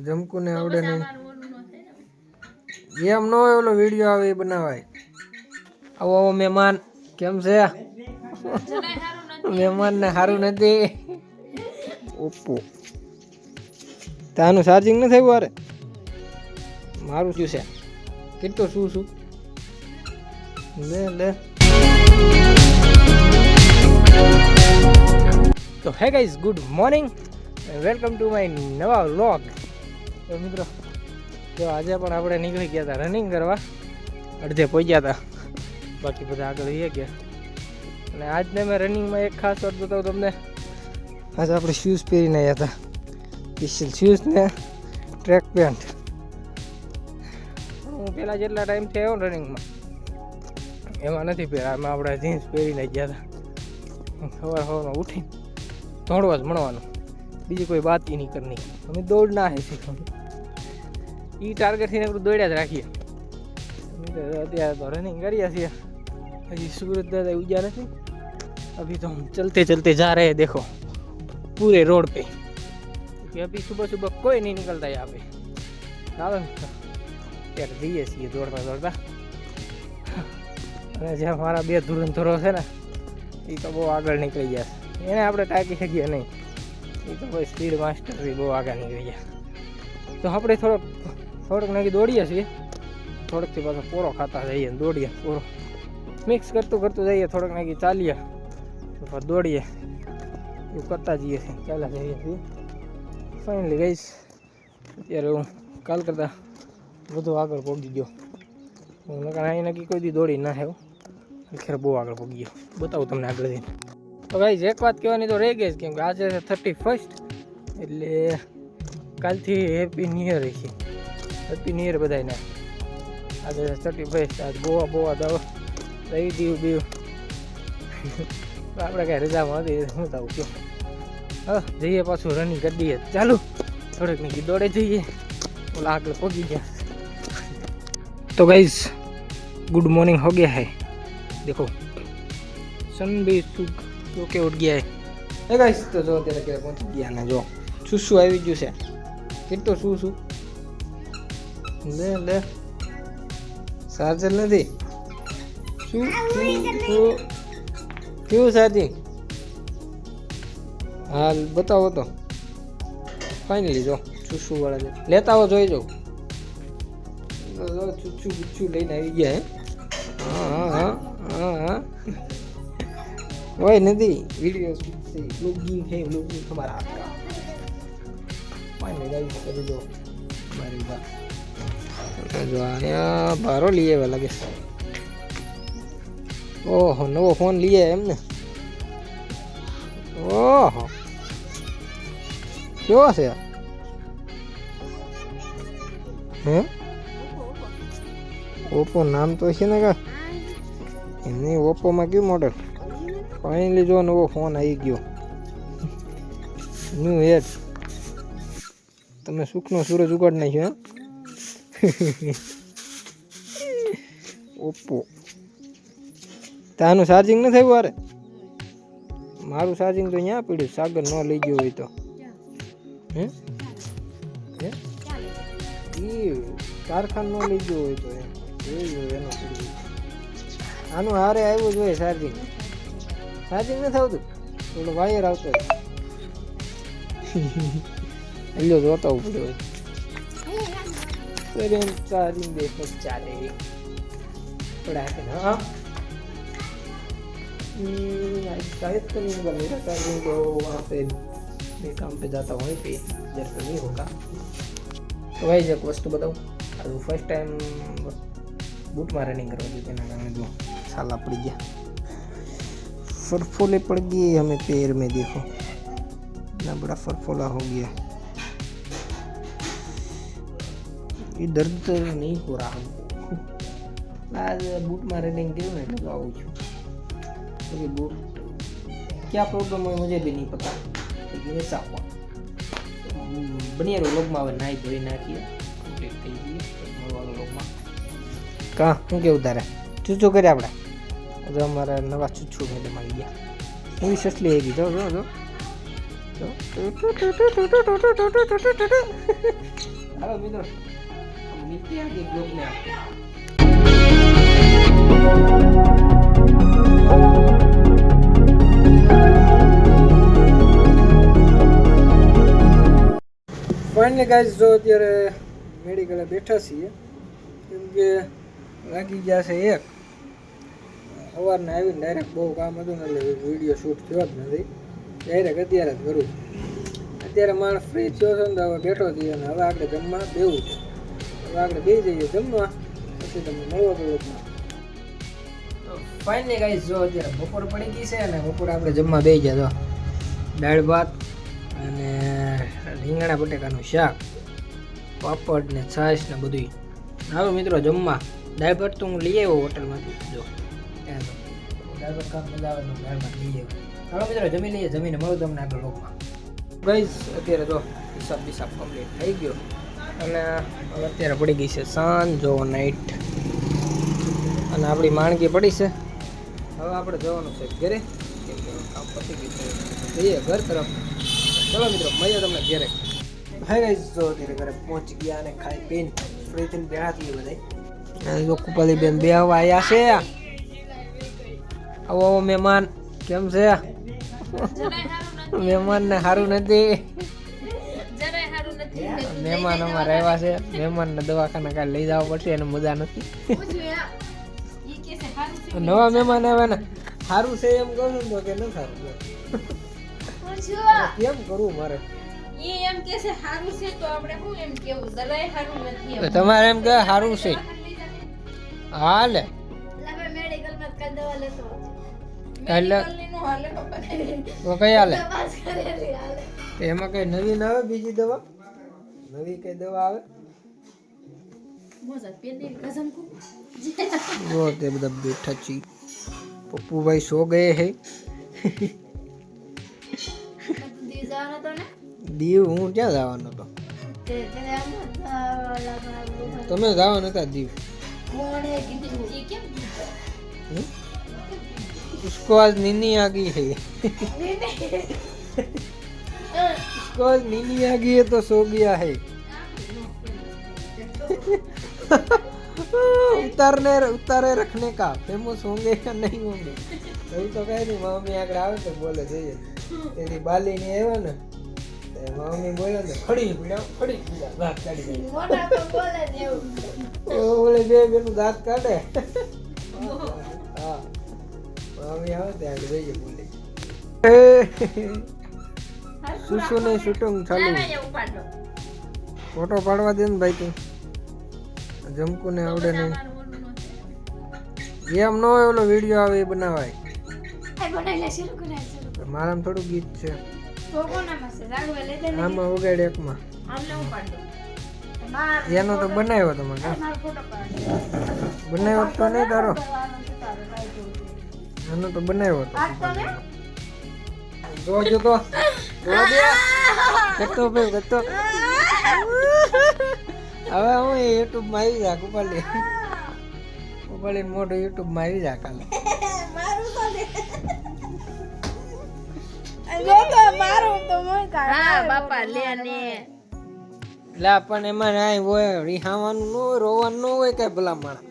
જમકુ ને આવડે નહીં એમ ન હોય ઓલો વિડીયો આવે એ બનાવાય. આવો આવો મહેમાન કેમ છે? મહેમાન ને સારું નથી. ઓપ્પો તાનું ચાર્જિંગ નથી થયું. અરે મારું શું છે કેટલું શું લે લે. તો hey guys, good morning, welcome to my નવા વ્લોગ. તો મિત્રો જો આજે પણ આપણે નીકળી ગયા હતા રનિંગ કરવા. અડધે પહોંચ્યા હતા, બાકી બધા આગળ જઈ ગયા. અને આજને મેં રનિંગમાં એક ખાસ વાત બતાવું તમને. આજે આપણે શૂઝ પહેરીને આવ્યા હતા, સ્પેશિયલ શૂઝ ને ટ્રેક પેન્ટ. હું પહેલાં જેટલા ટાઈમથી આવ્યો ને રનિંગમાં એમાં નથી પહેર્યા. એમાં આપણે જીન્સ પહેરીને ગયા હતા. સવારમાં ઉઠીને દોડવા જ મળવાનું, બીજી કોઈ વાત નહીં કરની. અમે દોડ ના હે શીખવાનું, એ ટાર્ગેટથી આપણે દોડ્યા જ રાખીએ. અત્યારે તો રનિંગ કરીએ છીએ. હજી सूरज दादा उजा नहीं, अभी तो हम चलते चलते जा रहे हैं. देखो पूरे रोड पे, क्योंकि अभी सुबह सुबह कोई नहीं निकलता यहाँ पे. ચાલો ત્યારે જઈએ છીએ દોડતા દોડતા. અને જે મારા બે ધુરંધરો છે ને એ તો બહુ આગળ નીકળી ગયા. એને આપણે ટાંકી શકીએ નહીં, એ તો કોઈ સ્પીડ માસ્ટર બહુ આગળ નીકળી ગયા. તો આપણે થોડોક નાખી દોડીએ છીએ, થોડોકથી પાછો પોરો ખાતા જઈએ ને દોડીએ. પોરો મિક્સ કરતું જઈએ, થોડોક નાખી ચાલીએ, દોડીએ, એવું કરતા જઈએ છીએ, ચાલ્યા જઈએ છીએ. ફાઇનલી ગઈશ અત્યારે હું કાલ કરતાં વધુ આગળ પહોંચી ગયો. હું અહીં નક્કી કોઈ દી દોડી ના આવ્યો, ખેર બહુ આગળ પહોંચી ગયો. બતાવું તમને આગળ જઈને. તો ગાઈઝ એક વાત કહેવાની તો રહી ગઈ, કેમ કે આજે 31 એટલે કાલથી હેપી ન્યુ યર છે. હેપી ન્યુ યર બધાને. આજે 31 આજ બોવા દવા દઈ દીવું બીવું. આપણે કાંઈ રજામાં હતી હું થવું કયો. હા જઈએ પાછું રનિંગ કરી દઈએ. ચાલુ થોડીક નીકળી દોડે જઈએ, ઓલા આગળ પહોંચી ગયા. तो गाइज गुड मॉर्निंग हो गया है. देखो सन भी सो के उठ गया है गाइज. तो जो અત્યારે કે પહોંચી ગયા ને જો શું આવી ગયું છે. કેટલો શું લે લે ચાર્જર નથી. શું કેવું ચાર્જિંગ હાલ બતાવો તો. ફાઇનલી જો શું વાળા છે, લેતા આવો જોઈ જાઓ. ચૂચું લઈને આવી ગયા હે. હા હોય નથી વિડીયો બ્લોગિંગ है, બ્લોગિંग हमारा आपका. फाइनली गाइस કરી દો મારી વાત. જો આયા બારો લઈ આવ્યા લાગે. ઓહો નવો ફોન લઈ આવ્યા એમ ને. ઓહો કેવો છે હે? ઓપ્પો નામ તો છે ને કા એમની. ઓપ્પોમાં કયું મોડલ? ફાઇનલી જો નવો ફોન આવી ગયો, ન્યૂ હેડ. તમે સુખનો સૂરજ ઉગાડી નાખ્યો હે. ઓપ્પો તાનું ચાર્જિંગ નથી થયું. અરે મારું ચાર્જિંગ તો અહીંયા પડ્યું. સાગર ન લઈ ગયો હોય તો હે કારખાનું ન લઈ ગયો હોય તો એનો આનું હારે આવ્યું જોઈએ ચાર્જિંગ નથી આવતું. થોડો વાયર આવતો હોય જોતા પડ્યો. चार्जिंग देखो चाले पड़ा है ना. शायद तो नहीं होगा मेरा चार्जिंग, तो वहाँ पे मैं काम पे जाता हूँ वहीं पे इधर तो नहीं होगा. तो भाई एक वस्तु बताऊँ, आज फर्स्ट टाइम बूट में रनिंग करवा दी तेना कारण जो साला पड़ गया, फरफोले पड़ गए हमें पैर में. देखो इतना बड़ा फरफोला हो गया. ये दर्द तो नहीं हो रहा हमको. आज बूट में रनिंग की मैं लगाऊँ छूँ. तो ये बूट क्या प्रॉब्लम है मुझे भी नहीं पता, लेकिन ऐसा हुआ. बनिया लोग में नाई धोई नाखी कम्प्लीट થઈ ગઈ મળવાનો લોકમાં. કા શું કેવું તારે? ચૂચો કરે આપણે. જો અમારા નવા ચૂચુ મેડમ આવી ગયા. એવી સસલી આવી. જો જો જો હાલો મિત્રો નીચે આગે બ્લોગને ફાઇનલી ગાઈસ જો અત્યારે મેડિકલે બેઠા છીએ કેમ કે લાગી ગયા છે એક સવારના આવીને ડાયરેક્ટ બહુ કામ હતું ને એટલે વિડીયો શૂટ થયો જ નથી ડાયરેક્ટ અત્યારે જ કરું અત્યારે માણસ ફ્રી થયો છે ને તો હવે બેઠો થયો અને હવે આપણે જમવા બેવું છે હવે આપણે બે જઈએ જમવા પછી તમને મળવા પડે તો ફાઇનલી ગાઈસ જો અત્યારે બપોર પડી ગઈ છે અને બપોર આપણે જમવા બે ગયા તો દાળ ભાત અને રીંગણા બટેકાનું શાક પાપડ ને છાશ ને બધું હાલો મિત્રો જમવા દાળ ભાત તો હું લઈ આવ્યો હોટલમાંથી જો ત્યાં તો દાળ ભાત કામ મજા આવે તો દાળ ભાત લઈ આવ્યો હાલો મિત્રો જમી લઈએ જમીને મળું તમને આગળ લોકમાં ગઈશ અત્યારે તો હિસાબ બિસાબ કમ્પ્લીટ થઈ ગયો અને હવે અત્યારે પડી ગઈ છે સાંજ જો નાઇટ અને આપણી માંદગી પડી છે હવે આપણે જવાનું છે ઘરે કેમ કે કામ પતી ગયું છે જઈએ ઘર તરફ ચલો મિત્રો મળીએ તમને ઘરે ભાઈ ગાઈસ જો અત્યારે ઘરે પહોંચી ગયા અને ખાઈ પીને ફ્રી થઈને બેઠા થઈએ બધા જો કુપાલી બેન બે હવા આવ્યા છે આવો મહેમાન કેમ છે મહેમાન ને સારું નથી મહેમાન અમારે આવ્યા છે મહેમાન ને દવાખાના કાલે લઈ જવા પડશે એને મજા નથી નવા મહેમાન આવ્યા ને સારું છે એમ કહું તો કે ન સારું કેમ કરવું મારે તમારે એમ કે સારું છે હાલે તો કઈ હાલે એમાં કઈ નવી ના આવે બીજી દવા નવી કઈ દવા આવે वो ते બધા બેઠા છી પપ્પુ ભાઈ સો ગયે હે દીવ હું ક્યાં જવાનો તો તમે જવાના હતા દીવ उसको आज नीनी आ गई है उसको आज नीनी आ गई है तो सो गया है उतारे रखने का फेमस होंगे या नहीं होंगे अभी तो कह नहीं मम्मी आगे आवे तो बोले जइए तेरी बाली नहीं आवे ने मम्मी बोले ने खड़ी पीड़ा दांत काढ़ी दे मोटा तो बोले देव ओ बोले बे बेनु दांत काढे हां मम्मी आवे तो आगे जइए बोले सुसु ने शूटिंग चालू फोटो पाड़वा दे ने भाई तू જમકુ ને આવડે નહીં એમ નો ઓલો વિડિયો આવે એ બનાવાય મારામાં થોડું ગીત છે આમાં વગાડ એકમાં એનો તો બનાવ્યો તમે બનાવ્યો તો નહીં તારો એનો તો બનાવ્યો તો જોજો તો કરતો ભાઈ કરતો હવે હું યુટ્યુબ માં આવી જા કુપાલી મોટું યુટ્યુબ માં આવી જા કાલે લા પણ એમાં નાય હોય રીહાવાનું ન હોય રોવાનું ન હોય કઈ ભલા માણસ